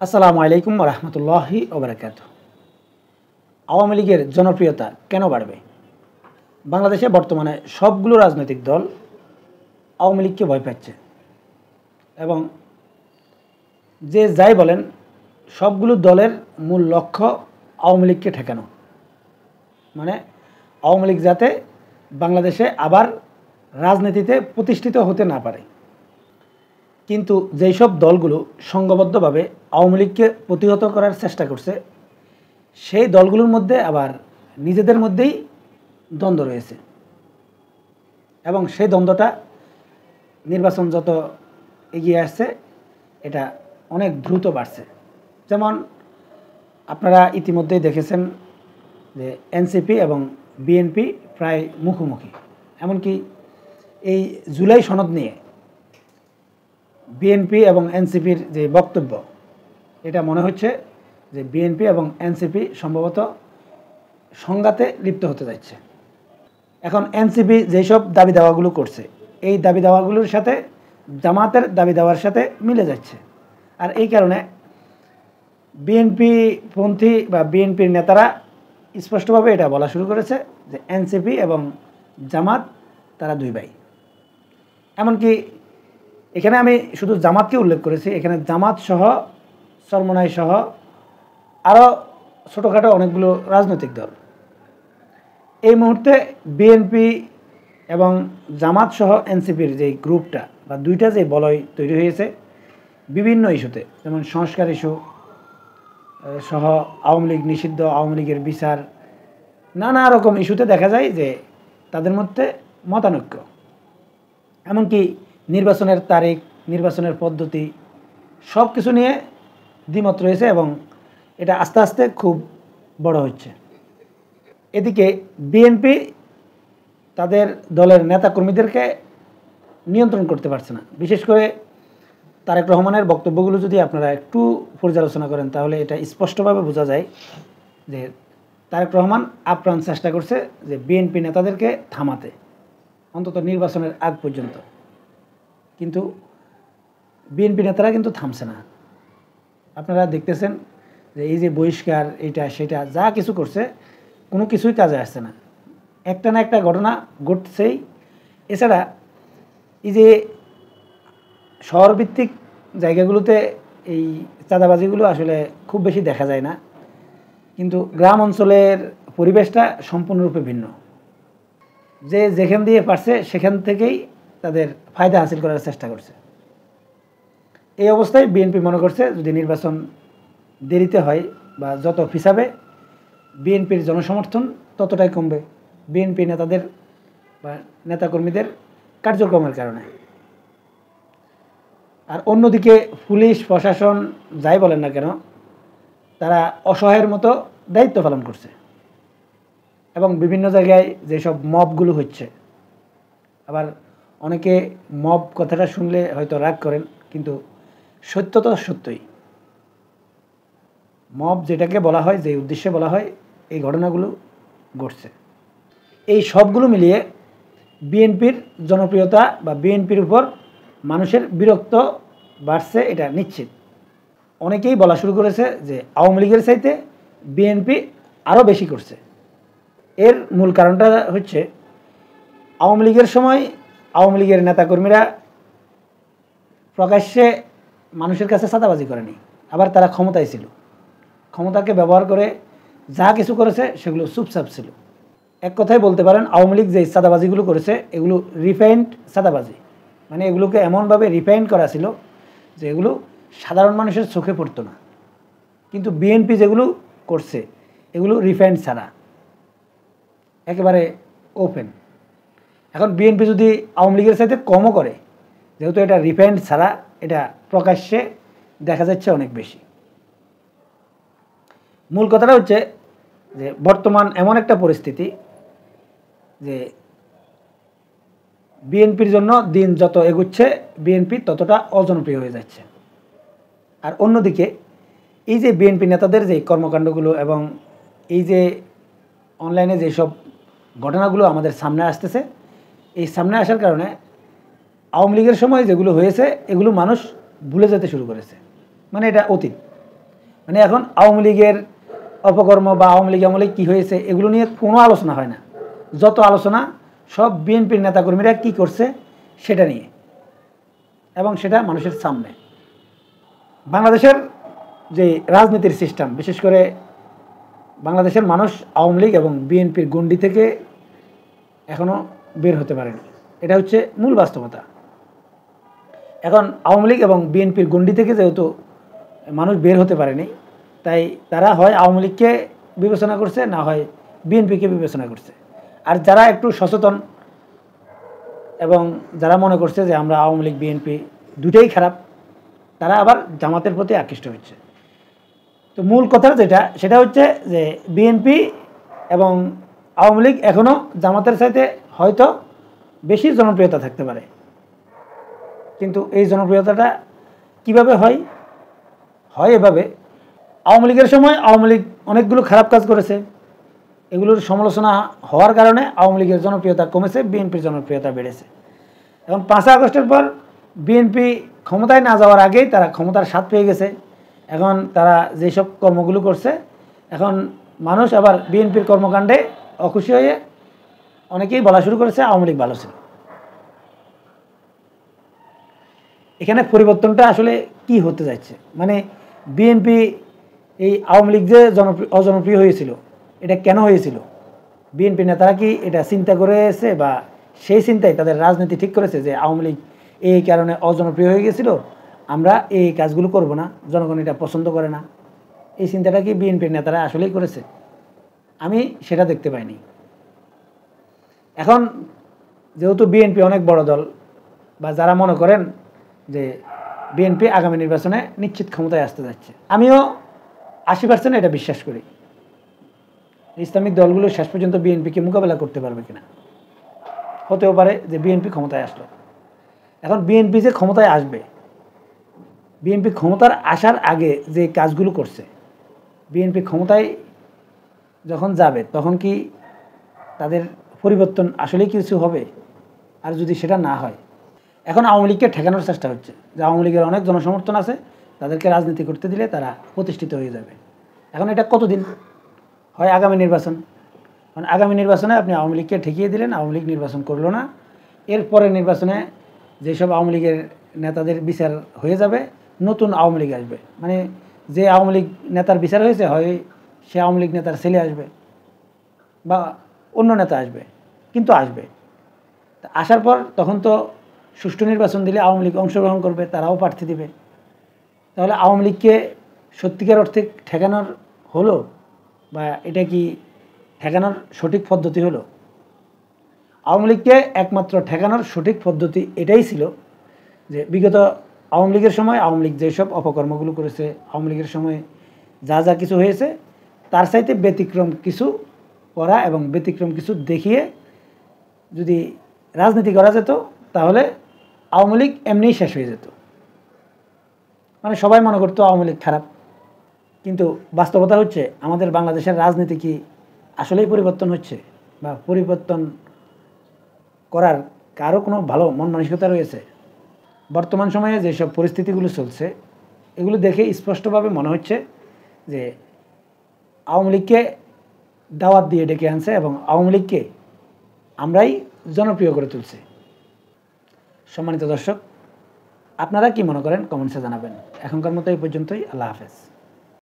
আসসালামু আলাইকুম রহমতুল্লাহি ওবরাকাতুহু। আওয়ামী লীগের জনপ্রিয়তা কেন বাড়বে? বাংলাদেশে বর্তমানে সবগুলো রাজনৈতিক দল আওয়ামী লীগকে ভয় পাচ্ছে এবং যে যাই বলেন সবগুলো দলের মূল লক্ষ্য আওয়ামী লীগকে ঠেকানো, মানে আওয়ামী লীগ যাতে বাংলাদেশে আবার রাজনীতিতে প্রতিষ্ঠিত হতে না পারে। কিন্তু যেই সব দলগুলো সংঘবদ্ধভাবে আওয়ামী লীগকে প্রতিহত করার চেষ্টা করছে, সেই দলগুলোর মধ্যে আবার নিজেদের মধ্যেই দ্বন্দ্ব রয়েছে এবং সেই দ্বন্দ্বটা নির্বাচন যত এগিয়ে আসছে এটা অনেক দ্রুত বাড়ছে। যেমন আপনারা ইতিমধ্যেই দেখেছেন যে এনসিপি এবং বিএনপি প্রায় মুখোমুখি। এমনকি এই জুলাই সনদ নিয়ে বিএনপি এবং এনসিপির যে বক্তব্য, এটা মনে হচ্ছে যে বিএনপি এবং এনসিপি সম্ভবত সংঘাতে লিপ্ত হতে যাচ্ছে। এখন এনসিপি যেসব দাবি দাওয়াগুলো করছে, এই দাবি দাওয়াগুলোর সাথে জামাতের দাবি দাওয়ার সাথে মিলে যাচ্ছে। আর এই কারণে বিএনপি পন্থী বা বিএনপির নেতারা স্পষ্টভাবে এটা বলা শুরু করেছে যে এনসিপি এবং জামাত তারা দুই ভাই। এমনকি এখানে আমি শুধু জামাতকে উল্লেখ করেছি, এখানে জামাত সহ চরমোনাই সহ আরও ছোটোখাটো অনেকগুলো রাজনৈতিক দল এই মুহূর্তে বিএনপি এবং জামাত সহ এনসিপির যে গ্রুপটা বা দুইটা যে বলয় তৈরি হয়েছে বিভিন্ন ইস্যুতে, যেমন সংস্কার ইস্যু সহ আওয়ামী লীগ নিষিদ্ধ, আওয়ামী লীগের বিচার, নানা রকম ইস্যুতে দেখা যায় যে তাদের মধ্যে মতানৈক্য। এমনকি নির্বাচনের তারিখ, নির্বাচনের পদ্ধতি সব কিছু নিয়ে দ্বিমত রয়েছে এবং এটা আস্তে আস্তে খুব বড় হচ্ছে। এদিকে বিএনপি তাদের দলের নেতাকর্মীদেরকে নিয়ন্ত্রণ করতে পারছে না। বিশেষ করে তারেক রহমানের বক্তব্যগুলো যদি আপনারা একটু পর্যালোচনা করেন তাহলে এটা স্পষ্টভাবে বোঝা যায় যে তারেক রহমান আপ্রাণ চেষ্টা করছে যে বিএনপি নেতাদেরকে থামাতে, অন্তত নির্বাচনের আগ পর্যন্ত। কিন্তু বিএনপি নেতারা কিন্তু থামছে না। আপনারা দেখতেছেন যে এই যে বহিষ্কার, এইটা সেটা যা কিছু করছে, কোনো কিছুই কাজে আসছে না। একটা না একটা ঘটনা ঘটছেই। এছাড়া এই যে শহরভিত্তিক জায়গাগুলোতে এই চাঁদাবাজিগুলো আসলে খুব বেশি দেখা যায় না, কিন্তু গ্রাম অঞ্চলের পরিবেশটা সম্পূর্ণরূপে ভিন্ন। যে যেখান দিয়ে পারছে সেখান থেকেই তাদের ফায়দা হাসিল করার চেষ্টা করছে। এই অবস্থায় বিএনপি মনে করছে যদি নির্বাচন দেরিতে হয় বা যত পিছাবে বিএনপির জনসমর্থন ততটাই কমবে বিএনপি নেতাদের বা নেতাকর্মীদের কার্যক্রমের কারণে। আর অন্যদিকে পুলিশ প্রশাসন যাই বলেন না কেন, তারা অসহায়ের মতো দায়িত্ব পালন করছে এবং বিভিন্ন জায়গায় যেসব মবগুলো হচ্ছে, আবার অনেকে মব কথাটা শুনলে হয়তো রাগ করেন, কিন্তু সত্য তো সত্যই। মব যেটাকে বলা হয়, যে উদ্দেশ্যে বলা হয়, এই ঘটনাগুলো ঘটছে। এই সবগুলো মিলিয়ে বিএনপির জনপ্রিয়তা বা বিএনপির উপর মানুষের বিরক্ত বাড়ছে, এটা নিশ্চিত। অনেকেই বলা শুরু করেছে যে আওয়ামী লীগের চাইতে বিএনপি আরও বেশি করছে। এর মূল কারণটা হচ্ছে আওয়ামী লীগের সময় আওয়ামী লীগের নেতাকর্মীরা প্রকাশ্যে মানুষের কাছে চাঁদাবাজি করেনি, আবার তারা ক্ষমতায় ছিল। ক্ষমতাকে ব্যবহার করে যা কিছু করেছে সেগুলো চুপচাপ ছিল। এক কথায় বলতে পারেন আওয়ামী লীগ যে চাঁদাবাজিগুলো করেছে এগুলো রিফাইন্ড চাঁদাবাজি, মানে এগুলোকে এমনভাবে রিফাইন্ড করা ছিল যে এগুলো সাধারণ মানুষের চোখে পড়তো না। কিন্তু বিএনপি যেগুলো করছে এগুলো রিফাইন্ড ছাড়া, একেবারে ওপেন। এখন বিএনপি যদি আওয়ামী লীগের সাথে কমও করে, যেহেতু এটা রিফাইন্ড ছাড়া, এটা প্রকাশ্যে দেখা যাচ্ছে অনেক বেশি। মূল কথাটা হচ্ছে যে বর্তমান এমন একটা পরিস্থিতি যে বিএনপির জন্য দিন যত এগুচ্ছে বিএনপি ততটা অজনপ্রিয় হয়ে যাচ্ছে। আর অন্যদিকে এই যে বিএনপি নেতাদের যে কর্মকাণ্ডগুলো এবং এই যে অনলাইনে যেসব ঘটনাগুলো আমাদের সামনে আসতেছে, এই সামনে আসার কারণে আওয়ামী লীগের সময় যেগুলো হয়েছে এগুলো মানুষ ভুলে যেতে শুরু করেছে, মানে এটা অতীত। মানে এখন আওয়ামী লীগের অপকর্ম বা আওয়ামী লীগ আমলে কী হয়েছে এগুলো নিয়ে কোনো আলোচনা হয় না, যত আলোচনা সব বিএনপির নেতাকর্মীরা কী করছে সেটা নিয়ে, এবং সেটা মানুষের সামনে। বাংলাদেশের যে রাজনীতির সিস্টেম, বিশেষ করে বাংলাদেশের মানুষ আওয়ামী লীগ এবং বিএনপির গণ্ডি থেকে এখনও বের হতে পারেনি, এটা হচ্ছে মূল বাস্তবতা। এখন আওয়ামী লীগ এবং বিএনপির গণ্ডি থেকে যেহেতু মানুষ বের হতে পারেনি, তাই তারা হয় আওয়ামী লীগকে বিবেচনা করছে, না হয় বিএনপিকে বিবেচনা করছে। আর যারা একটু সচেতন এবং যারা মনে করছে যে আমরা আওয়ামী লীগ বিএনপি দুটোই খারাপ, তারা আবার জামাতের প্রতি আকৃষ্ট হচ্ছে। তো মূল কথা যেটা, সেটা হচ্ছে যে বিএনপি এবং আওয়ামী লীগ এখনও জামাতের চাইতে হয়তো বেশি জনপ্রিয়তা থাকতে পারে, কিন্তু এই জনপ্রিয়তাটা কিভাবে হয় এভাবে, আওয়ামী লীগের সময় আওয়ামী লীগ অনেকগুলো খারাপ কাজ করেছে, এগুলোর সমালোচনা হওয়ার কারণে আওয়ামী লীগের জনপ্রিয়তা কমেছে, বিএনপির জনপ্রিয়তা বেড়েছে। এখন 5 আগস্টের পর বিএনপি ক্ষমতায় না যাওয়ার আগেই তারা ক্ষমতার স্বাদ পেয়ে গেছে। এখন তারা যেসব কর্মগুলো করছে, এখন মানুষ আবার বিএনপির কর্মকাণ্ডে অখুশি হয়ে অনেকেই বলা শুরু করেছে আওয়ামী লীগ ভালো ছিল। এখানে পরিবর্তনটা আসলে কি হতে যাচ্ছে, মানে বিএনপি এই আওয়ামী লীগ যে অজনপ্রিয় হয়েছিল, এটা কেন হয়েছিল? বিএনপি নেতারা কি এটা চিন্তা করেছে, বা সেই চিন্তায় তাদের রাজনীতি ঠিক করেছে যে আওয়ামী লীগ এই কারণে অজনপ্রিয় হয়ে গেছিল, আমরা এই কাজগুলো করব না, জনগণ এটা পছন্দ করে না, এই চিন্তাটা কি বিএনপির নেতারা আসলেই করেছে? আমি সেটা দেখতে পাইনি। এখন যেহেতু বিএনপি অনেক বড় দল, বা যারা মনে করেন যে বিএনপি আগামী নির্বাচনে নিশ্চিত ক্ষমতায় আসতে যাচ্ছে, আমিও 80% এটা বিশ্বাস করি। ইসলামিক দলগুলো শেষ পর্যন্ত বিএনপিকে মোকাবেলা করতে পারবে কিনা, হতেও পারে যে বিএনপি ক্ষমতায় আসলো। এখন বিএনপি যে ক্ষমতায় আসবে, বিএনপি ক্ষমতার আসার আগে যে কাজগুলো করছে, বিএনপি ক্ষমতায় যখন যাবে তখন কি তাদের পরিবর্তন আসলেই কিছু হবে? আর যদি সেটা না হয়, এখন আওয়ামী লীগকে ঠেকানোর চেষ্টা হচ্ছে যে আওয়ামী লীগের অনেক জনসমর্থন আছে, তাদেরকে রাজনীতি করতে দিলে তারা প্রতিষ্ঠিত হয়ে যাবে। এখন এটা কতদিন হয়? আগামী নির্বাচন, কারণ আগামী নির্বাচনে আপনি আওয়ামী লীগকে ঠেকিয়ে দিলেন, আওয়ামী লীগ নির্বাচন করলো না, এরপরে নির্বাচনে যেসব আওয়ামী লীগের নেতাদের বিচার হয়ে যাবে, নতুন আওয়ামী লীগ আসবে। মানে যে আওয়ামী লীগ নেতার বিচার হয়েছে, হয় সে আওয়ামী লীগ নেতার ছেলে আসবে বা অন্য নেতা আসবে, কিন্তু আসবে। আসার পর তখন তো সুষ্ঠু নির্বাচন দিলে আওয়ামী লীগ অংশগ্রহণ করবে, তারাও প্রার্থী দিবে। তাহলে আওয়ামী লীগকে সত্যিকার অর্থে ঠেকানোর হলো, বা এটা কি ঠেকানোর সঠিক পদ্ধতি হলো? আওয়ামী লীগকে একমাত্র ঠেকানোর সঠিক পদ্ধতি এটাই ছিল যে বিগত আওয়ামী লীগের সময় আওয়ামী লীগ যেসব অপকর্মগুলো করেছে, আওয়ামী লীগের সময় যা যা কিছু হয়েছে, তার চাইতে ব্যতিক্রম কিছু করা এবং ব্যতিক্রম কিছু দেখিয়ে যদি রাজনীতি করা যেত, তাহলে আওয়ামী লীগ এমনিই শেষ হয়ে যেত। মানে সবাই মনে করতো আওয়ামী লীগ খারাপ, কিন্তু বাস্তবতা হচ্ছে আমাদের বাংলাদেশের রাজনীতি কি আসলেই পরিবর্তন হচ্ছে, বা পরিবর্তন করার কারো কোনো ভালো মন মানসিকতা রয়েছে? বর্তমান সময়ে যেসব পরিস্থিতিগুলো চলছে, এগুলো দেখে স্পষ্টভাবে মনে হচ্ছে যে আওয়ামী লীগকে দাওয়াত দিয়ে ডেকে আনছে এবং আওয়ামী লীগকে আমরাই জনপ্রিয় করে তুলছে। সম্মানিত দর্শক, আপনারা কি মনে করেন কমেন্টসে জানাবেন। এখনকার মতো এই পর্যন্তই। আল্লাহ হাফেজ।